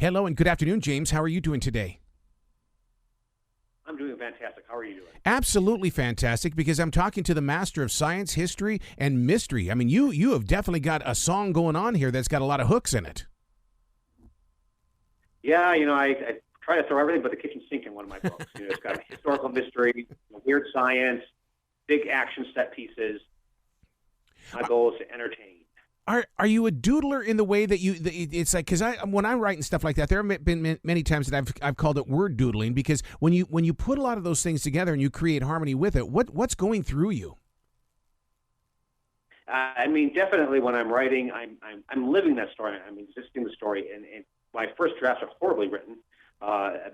Hello and good afternoon, James. How are you doing today? I'm doing fantastic. How are you doing? Absolutely fantastic, because I'm talking to the master of science, history, and mystery. I mean, you have definitely got a song going on here that's got a lot of hooks in it. Yeah, I try to throw everything but the kitchen sink in one of my books. It's got historical mystery, weird science, big action set pieces. My goal is to entertain. Are you a doodler in the way that it's like, because when I'm writing stuff like that, there have been many times that I've called it word doodling, because when you put a lot of those things together and you create harmony with it, what's going through you? Definitely when I'm writing, I'm living that story. I'm existing the story, and my first drafts are horribly written.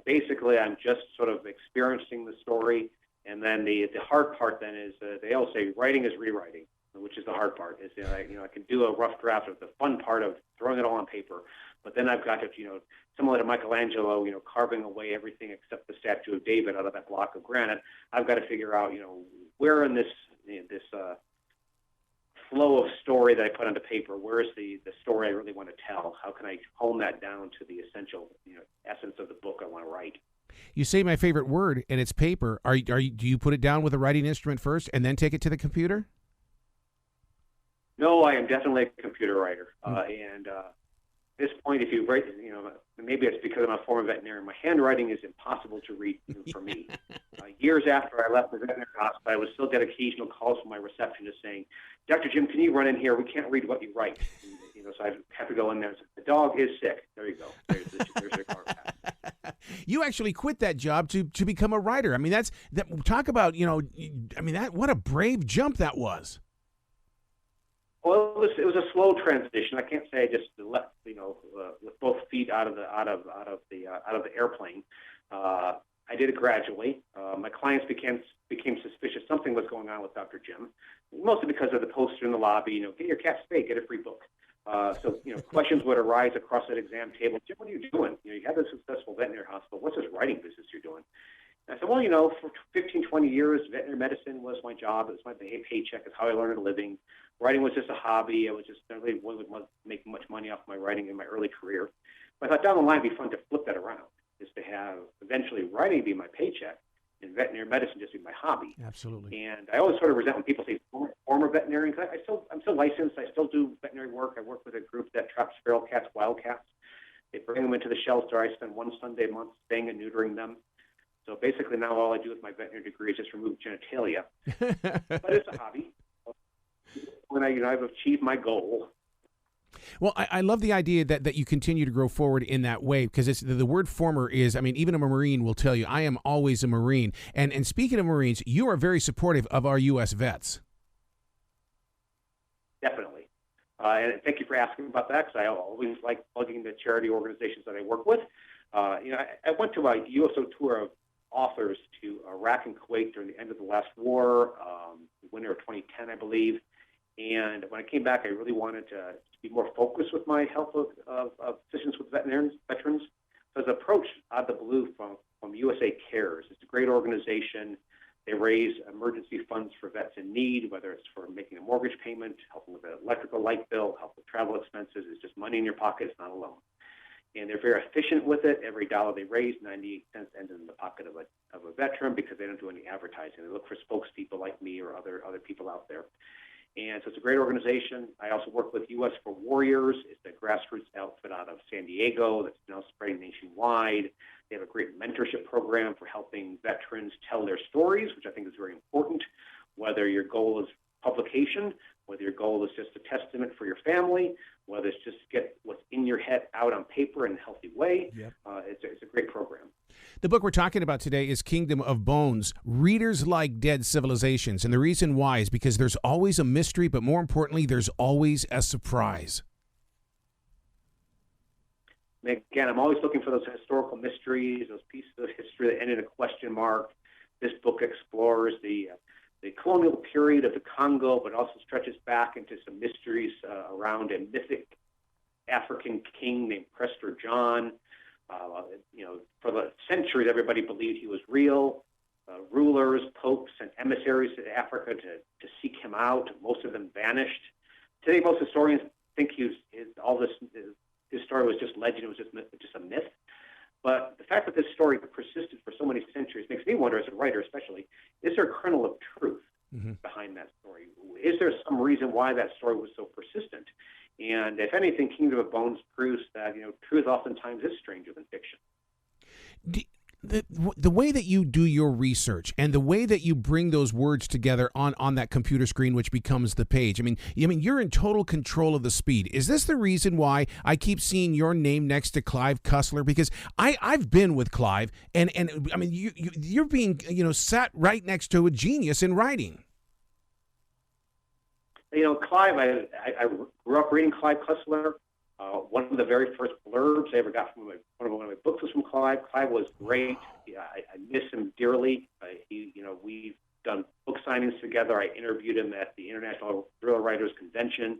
Basically, I'm just sort of experiencing the story, and then the hard part then is they all say writing is rewriting, which is the hard part. Is I can do a rough draft of the fun part of throwing it all on paper, but then I've got to similar to Michelangelo, carving away everything except the statue of David out of that block of granite. I've got to figure out where in this flow of story that I put onto paper, where is the story I really want to tell? How can I hone that down to the essential essence of the book I want to write? You say my favorite word, and it's paper. Do you put it down with a writing instrument first and then take it to the computer? No, I am definitely a computer writer. And at this point, if you write, maybe it's because I'm a former veterinarian, my handwriting is impossible to read for me. Years after I left the veterinary hospital, I would still get occasional calls from my receptionist saying, "Dr. Jim, can you run in here? We can't read what you write." And, so I have to go in there and say, "The dog is sick." There you go. There's your car pass. You actually quit that job to become a writer. I mean, talk about, what a brave jump that was. Well, it was a slow transition. I can't say I just left, with both feet out of the airplane. I did it gradually. My clients became suspicious something was going on with Dr. Jim, mostly because of the poster in the lobby. Get your cat spayed, get a free book. So questions would arise across that exam table. Jim, what are you doing? You have a successful veterinary hospital. What's this writing business you're doing? And I said, well, for 15, 20 years, veterinary medicine was my job. It was my paycheck. It's how I learned a living. Writing was just a hobby. I was just never really making much money off my writing in my early career. But I thought down the line it'd be fun to flip that around, is to have eventually writing be my paycheck and veterinary medicine just be my hobby. Absolutely. And I always sort of resent when people say former veterinarian, because I'm still licensed. I still do veterinary work. I work with a group that traps feral cats, wildcats. They bring them into the shelter. I spend one Sunday a month spaying and neutering them. So basically now all I do with my veterinary degree is just remove genitalia. But it's a hobby. When I've achieved my goal. Well, I love the idea that you continue to grow forward in that way, because it's the word former is, even a Marine will tell you, I am always a Marine. And speaking of Marines, you are very supportive of our U.S. vets. Definitely. And thank you for asking about that, because I always like plugging the charity organizations that I work with. I went to a USO tour of authors to Iraq and Kuwait during the end of the last war, the winter of 2010, I believe. And when I came back, I really wanted to be more focused with my help of physicians with veterans. So I was approached out of the blue from USA Cares. It's a great organization. They raise emergency funds for vets in need, whether it's for making a mortgage payment, helping with an electrical light bill, help with travel expenses. It's just money in your pocket. It's not a loan. And they're very efficient with it. Every dollar they raise, 98 cents ends in the pocket of a veteran, because they don't do any advertising. They look for spokespeople like me or other people out there. And so it's a great organization. I also work with U.S. for Warriors. It's a grassroots outfit out of San Diego that's now spreading nationwide. They have a great mentorship program for helping veterans tell their stories, which I think is very important, whether your goal is publication, whether your goal is just a testament for your family, whether it's just get what's in your head out on paper in a healthy way. Yep. It's a great program. The book we're talking about today is Kingdom of Bones. Readers like dead civilizations, and the reason why is because there's always a mystery, but more importantly, there's always a surprise. Again, I'm always looking for those historical mysteries, those pieces of history that end in a question mark. This book explores the colonial period of the Congo, but also stretches back into some mysteries around a mythic African king named Prester John. For the centuries, everybody believed he was real. Rulers, popes, and emissaries to Africa to seek him out. Most of them vanished. Today, most historians think all this his story was just legend, it was just a myth. But the fact that this story persisted for so many centuries makes me wonder, as a writer especially, is there a kernel of truth behind that story? Is there some reason why that story was so persistent? And if anything, Kingdom of Bones proves that truth oftentimes is stranger than fiction. The way that you do your research and the way that you bring those words together on that computer screen, which becomes the page. I mean, you're in total control of the speed. Is this the reason why I keep seeing your name next to Clive Cussler? Because I've been with Clive, and I mean, you're being sat right next to a genius in writing. Clive, I grew up reading Clive Cussler. One of the very first blurbs I ever got from one of my books was from Clive. Clive was great. I miss him dearly. We've done book signings together. I interviewed him at the International Thriller Writers Convention.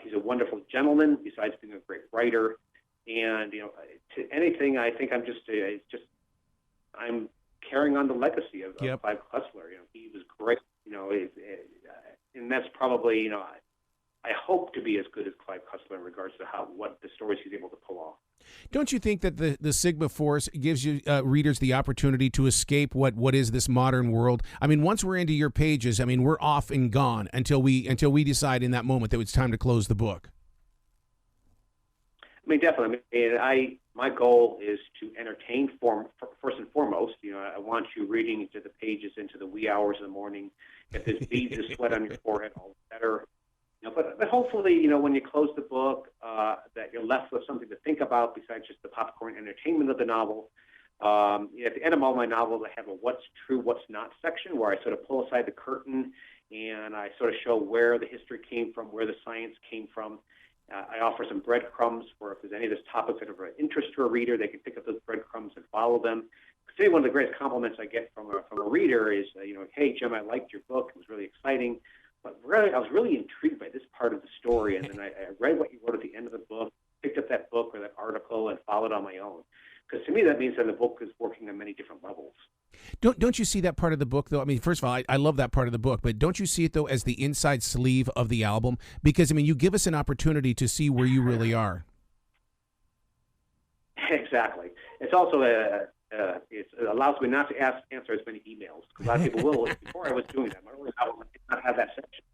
He's a wonderful gentleman, besides being a great writer. And to anything, I think I'm carrying on the legacy of Clive Cussler. He was great. And that's probably I hope to be as good as Clive Cussler in regards to what the stories he's able to pull off. Don't you think that the Sigma Force gives you readers the opportunity to escape what is this modern world? I mean, once we're into your pages, I mean, we're off and gone until we decide in that moment that it's time to close the book. I mean, definitely. My goal is to entertain first and foremost. I want you reading into the pages into the wee hours of the morning. If there's beads of sweat on your forehead, all the better. But hopefully, when you close the book, that you're left with something to think about besides just the popcorn entertainment of the novel. At the end of all my novels, I have a what's true, what's not section where I sort of pull aside the curtain and I sort of show where the history came from, where the science came from. I offer some breadcrumbs for if there's any of those topics that are of interest to a reader, they can pick up those breadcrumbs and follow them. Today, one of the greatest compliments I get from a reader is, hey, Jim, I liked your book. It was really exciting. But really, I was really intrigued by this part of the story, and then I read what you wrote at the end of the book, picked up that book or that article, and followed on my own. Because to me, that means that the book is working on many different levels. Don't you see that part of the book, though? I mean, first of all, I love that part of the book, but don't you see it, though, as the inside sleeve of the album? Because, I mean, you give us an opportunity to see where you really are. Exactly. It's also it allows me not to answer as many emails, because a lot of people will. Before I was doing that, my early novel did not have that section.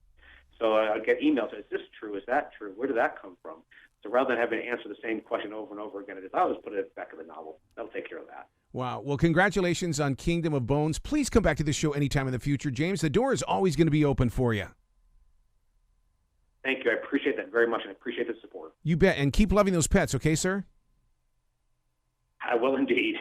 So I'd get emails, is this true? Is that true? Where did that come from? So rather than having to answer the same question over and over again, I'll just put it at the back of the novel. That'll take care of that. Wow. Well, congratulations on Kingdom of Bones. Please come back to the show anytime in the future, James. The door is always going to be open for you. Thank you. I appreciate that very much, and I appreciate the support. You bet. And keep loving those pets, okay, sir? I will indeed.